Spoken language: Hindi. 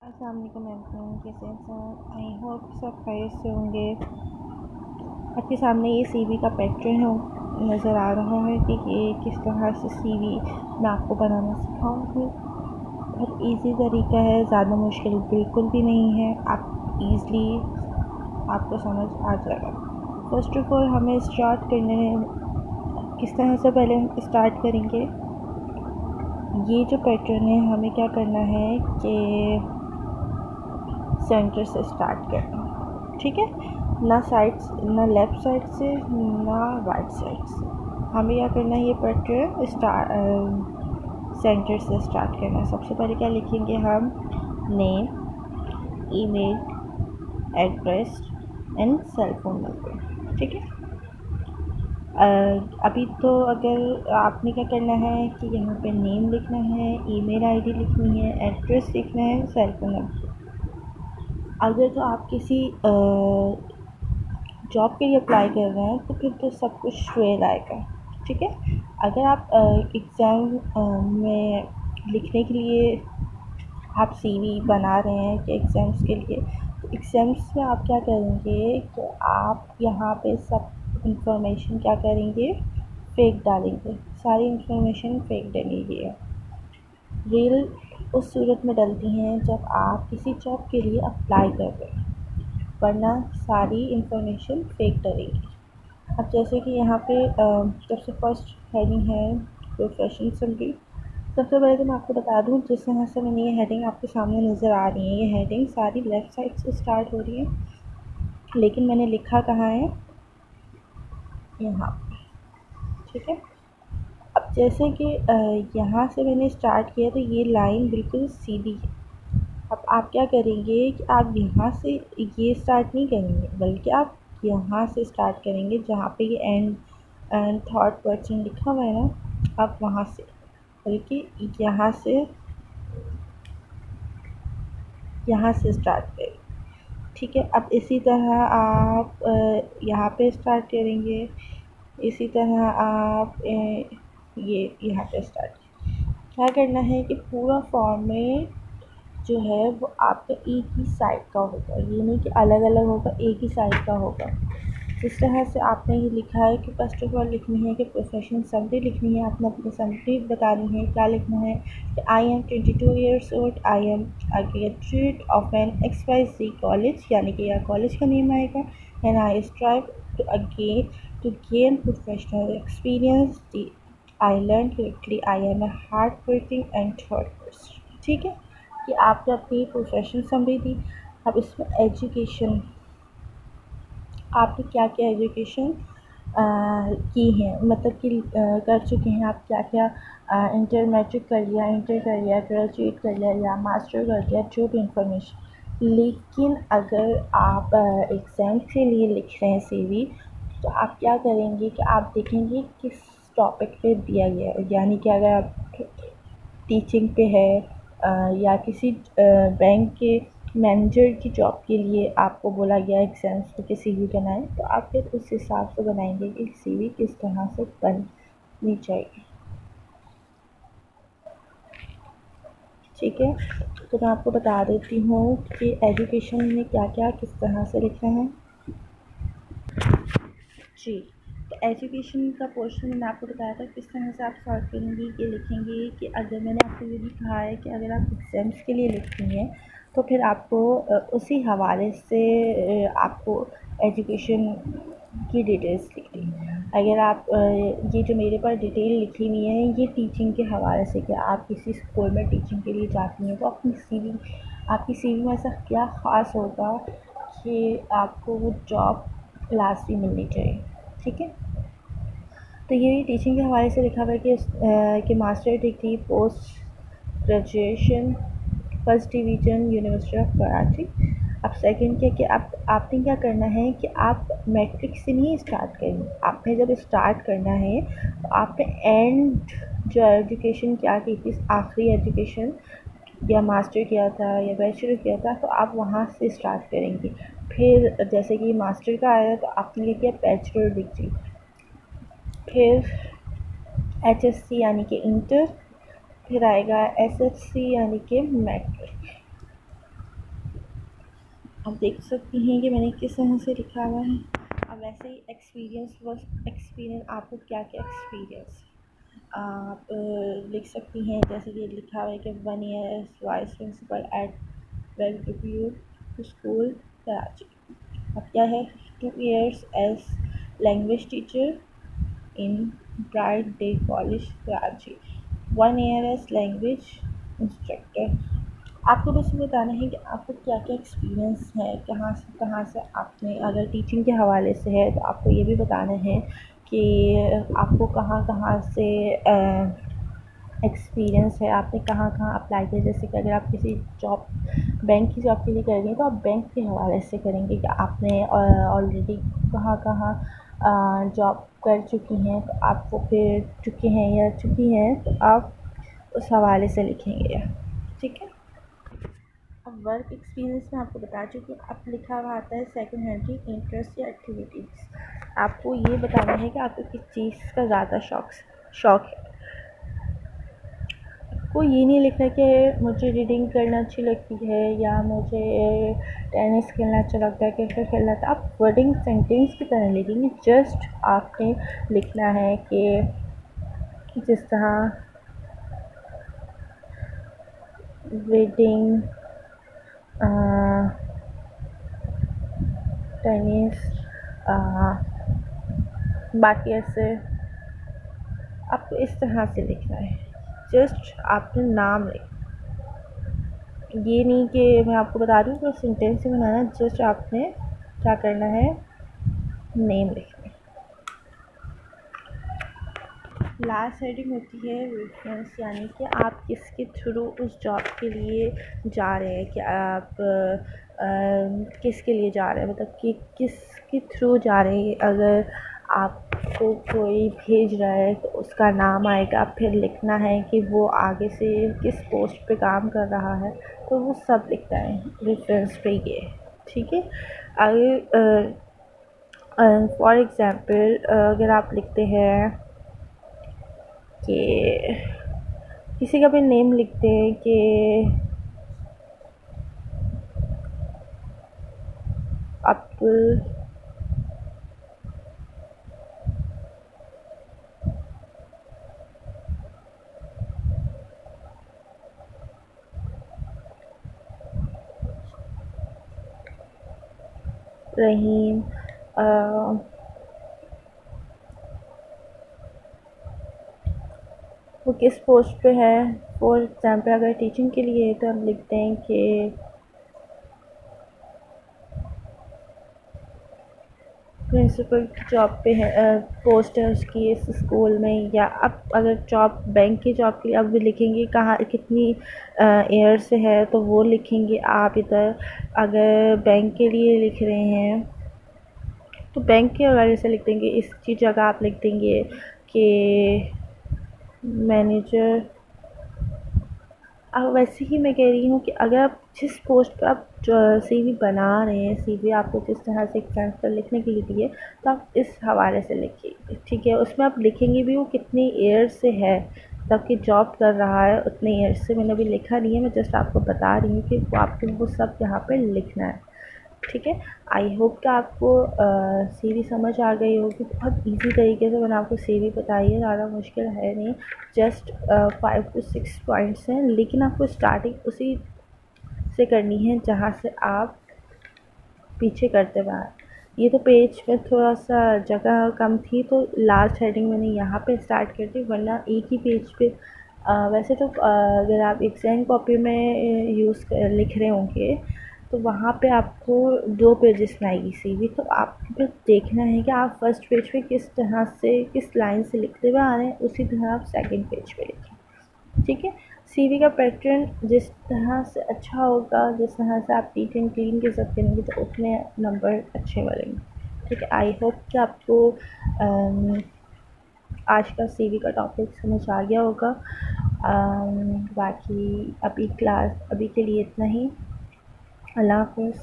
अस्सलाम वालेकुम एवरीवन, कैसे हैं सब। आई होप सब खैरियत से होंगे। आपके सामने ये सीवी का पैटर्न नज़र आ रहा है कि ये किस तरह से सीवी मैं आपको बनाना सिखाऊंगी। बहुत इजी तरीका है, ज़्यादा मुश्किल बिल्कुल भी नहीं है। आप इजली आपको समझ आ जाएगा। फर्स्ट ऑफ ऑल हमें स्टार्ट करने किस तरह से पहले हम स्टार्ट करेंगे। ये जो पैटर्न है हमें क्या करना है कि सेंटर से स्टार्ट करना है, ठीक है। ना साइड, ना लेफ़्ट साइड से, ना राइट साइड से। हमें क्या करना है, ये पैटर्न सेंटर से स्टार्ट करना है। सबसे पहले क्या लिखेंगे हम, name, email, address and cell phone number, ठीक है। अभी तो अगर आपने क्या करना है कि यहाँ पे नेम लिखना है, ईमेल आईडी लिखनी है, एड्रेस लिखना है, सेल फोन नंबर। अगर तो आप किसी जॉब के लिए अप्लाई कर रहे हैं तो फिर तो सब कुछ ट्रेल आएगा, ठीक है। अगर आप एग्ज़ाम में लिखने के लिए आप सीवी बना रहे हैं कि एग्ज़ाम्स के लिए, तो एग्ज़ाम्स में आप क्या करेंगे कि आप यहाँ पे सब इंफॉर्मेशन क्या करेंगे, फेक डालेंगे। सारी इंफॉर्मेशन फेक डलेगी। रियल उस सूरत में डलती हैं जब आप किसी जॉब के लिए अप्लाई कर रहे हैं, वरना सारी इंफॉर्मेशन फेक डलेगी। अब जैसे कि यहाँ पे सबसे फर्स्ट हेडिंग है प्रोफेशन समरी। सबसे पहले तो मैं आपको बता दूँ, जिस तरह से मैंने ये हेडिंग आपके सामने नज़र आ रही है, ये हेडिंग सारी लेफ़्ट साइड से स्टार्ट हो रही है, लेकिन मैंने लिखा कहाँ है, यहाँ, ठीक है। अब जैसे कि यहाँ से मैंने स्टार्ट किया तो ये लाइन बिल्कुल सीधी है। अब आप क्या करेंगे कि आप यहाँ से ये स्टार्ट नहीं करेंगे, बल्कि आप यहाँ से स्टार्ट करेंगे जहाँ पे ये एंड थर्ड पर्सन लिखा हुआ है ना, आप वहाँ से, बल्कि यहाँ से स्टार्ट करें, ठीक है। अब इसी तरह आप यहाँ पे स्टार्ट करेंगे, इसी तरह आप ये यहाँ पे स्टार्ट। क्या करना है कि पूरा फॉर्मेट जो है वो आपका एक ही साइड का होगा, ये नहीं कि अलग अलग होगा, एक ही साइड का होगा। जिस तरह से आपने ये लिखा है कि फर्स्ट ऑफ ऑल लिखनी है कि प्रोफेशनल समरी लिखनी है, आपने अपनी समरी बतानी है। क्या लिखना है कि I am 22 years old, I am a graduate of an XYZ college, यानी कि यह कॉलेज का नेम आएगा। And I strive to gain professional experience, I learn quickly, I am a hard working and third person, ठीक है। कि आपने अपनी प्रोफेशनल समरी दी। अब इसमें एजुकेशन, आपने क्या क्या एजुकेशन की है, मतलब कि कर चुके हैं आप, क्या क्या इंटर मैट्रिक कर लिया, इंटर कर लिया, ग्रेजुएट कर लिया या मास्टर कर लिया, जो भी इंफॉर्मेशन। लेकिन अगर आप एग्ज़ाम के लिए लिख रहे हैं सीवी, तो आप क्या करेंगे कि आप देखेंगे किस टॉपिक पे दिया गया है। यानी कि अगर आप टीचिंग पे है या किसी बैंक के मैनेजर की जॉब के लिए आपको बोला गया एग्ज़ाम्स में कि सीवी बनाएं, तो आप फिर उस हिसाब से बनाएंगे कि सीवी किस तरह से बननी चाहिए, ठीक है। तो मैं आपको बता देती हूँ कि एजुकेशन में क्या क्या किस तरह से लिखना है जी। तो एजुकेशन का पोर्शन मैंने आपको बताया था किस तरह से आप सॉल्व करेंगे। ये लिखेंगे कि अगर मैंने आपको ये भी कहा है कि अगर आप एग्ज़ाम्स के लिए लिखती हैं तो फिर आपको उसी हवाले से आपको एजुकेशन की डिटेल्स लिखनी है। अगर आप ये जो मेरे पास डिटेल लिखी हुई है, ये टीचिंग के हवाले से, कि आप किसी स्कूल में टीचिंग के लिए जाती हैं तो अपनी सीवी, आपकी सीवी में ऐसा क्या ख़ास होगा कि आपको वो जॉब लास्ट ही मिलनी चाहिए, ठीक है। तो ये टीचिंग के हवाले से लिखा हुआ है कि master degree post graduation first division university of Karachi. अब सेकंड क्या कि आपने क्या करना है कि आप मैट्रिक से नहीं स्टार्ट करेंगे। आपने जब स्टार्ट करना है तो आपने एंड जो एजुकेशन क्या की थी, आखिरी एजुकेशन या मास्टर किया था या बैचलर किया था, तो आप वहाँ से स्टार्ट करेंगे। फिर जैसे कि मास्टर का आया तो आपने लिख किया बैचलर डिग्री, फिर HSC यानी कि इंटर, फिर आएगा SSC यानी कि मैट्रिक, आप देख सकती हैं कि मैंने किस तरह से लिखा हुआ है। अब वैसे ही एक्सपीरियंस आपको क्या क्या एक्सपीरियंस आप लिख सकती हैं। जैसे कि लिखा हुआ है कि 1 year vice principal at well school Karachi. अब क्या है, 2 years as language teacher in bright day college Karachi, 1 year as language instructor. आपको बस ये बताना है कि आपको क्या क्या एक्सपीरियंस है, कहाँ से आपने, अगर टीचिंग के हवाले से है तो आपको ये भी बताना है कि आपको कहाँ कहाँ से एक्सपीरियंस है, आपने कहाँ कहाँ अप्लाई किया। जैसे कि अगर आप किसी जॉब, बैंक की जॉब के लिए करेंगे तो आप बैंक के हवाले से करेंगे कि आपने ऑलरेडी कहाँ कहाँ जॉब कर चुकी हैं, तो आप वो फिर चुके हैं या चुकी हैं तो आप उस हवाले से लिखेंगे। ठीक है। अब वर्क एक्सपीरियंस में आपको बता चुकी हूँ। अब लिखा हुआ आता है सेकंड हैंडिंग इंटरेस्ट या एक्टिविटीज़। आपको ये बताना है कि आपको किस चीज़ का ज़्यादा शौक है। आपको ये नहीं लिखना कि मुझे रीडिंग करना अच्छी लगती है या मुझे टेनिस खेलना अच्छा लगता है, क्रिकेट खेलना था। आप वर्डिंग सेंटेंस की तरह लिखेंगे। जस्ट आपने लिखना है कि जिस तरह रीडिंग, टेनिस, बाकी ऐसे आपको इस तरह से लिखना है। जस्ट आपने नाम लिख, ये नहीं कि मैं आपको बता रही हूँ कि सेंटेंस ही बनाना। जस्ट आपने क्या करना है, नेम लिखना है। लास्ट हेडिंग होती है रेफरेंस, यानी कि आप किसके थ्रू उस जॉब के लिए जा रहे हैं, कि आप किसके लिए जा रहे हैं, मतलब कि किसके थ्रू जा रहे हैं। अगर आपको कोई भेज रहा है तो उसका नाम आएगा, फिर लिखना है कि वो आगे से किस पोस्ट पे काम कर रहा है, तो वो सब लिखना है रेफरेंस पे ये। ठीक है। अगर फॉर एग्ज़ाम्पल अगर आप लिखते हैं कि किसी का भी नेम लिखते हैं कि अब्दुल रहीम, वो किस पोस्ट पे है। फॉर एग्ज़ाम्पल अगर टीचिंग के लिए है तो हम लिखते हैं कि प्रिंसिपल की जॉब पे है, पोस्ट है उसकी इस स्कूल में। या अब अगर जॉब बैंक की जॉब के लिए अब भी लिखेंगे कहाँ कितनी ईयर से है, तो वो लिखेंगे आप इधर। अगर बैंक के लिए लिख रहे हैं तो बैंक के हवाले से लिख देंगे। इसकी जगह आप लिख देंगे कि मैनेजर। अब वैसे ही मैं कह रही हूँ कि अगर आप जिस पोस्ट पे आप सीवी बना रहे हैं, सीवी आपको जिस तरह से एग्जाम्पल लिखने के लिए दिए, तो आप इस हवाले से लिखिए। ठीक है। उसमें आप लिखेंगे भी वो कितनी ईयर से है, तब कि जॉब कर रहा है उतने ईयर से। मैंने अभी लिखा नहीं है, मैं जस्ट आपको बता रही हूँ कि वो आपको वो सब यहाँ पे लिखना है। ठीक है। आई होप कि आपको सीवी समझ आ गई होगी। बहुत इजी तरीके से मैंने आपको सीवी बताई है, ज़्यादा मुश्किल है नहीं। जस्ट 5 to 6 पॉइंट्स हैं, लेकिन आपको स्टार्टिंग उसी से करनी है जहाँ से आप पीछे करते बाहर। ये तो पेज में थोड़ा सा जगह कम थी तो लास्ट हेडिंग मैंने यहाँ पे स्टार्ट कर दी, वरना एक ही पेज पे वैसे तो अगर आप एग्जाम कॉपी में लिख रहे होंगे तो वहाँ पे आपको 2 पेजेस में आएगी सीवी। तो आपको बस देखना है कि आप फर्स्ट पेज पे किस तरह से किस लाइन से लिखते हुए आ रहे हैं, उसी तरह आप सेकंड पेज पे लिखें। ठीक है। सीवी का पैटर्न जिस तरह से अच्छा होगा, जिस तरह से आप नीट एंड क्लीन के साथ करेंगे तो उतने नंबर अच्छे मिलेंगे। ठीक है। आई होप कि आपको आज का सीवी का टॉपिक समझ आ गया होगा। बाकी अभी के लिए इतना ही। अल्लाह हाफ़िज़।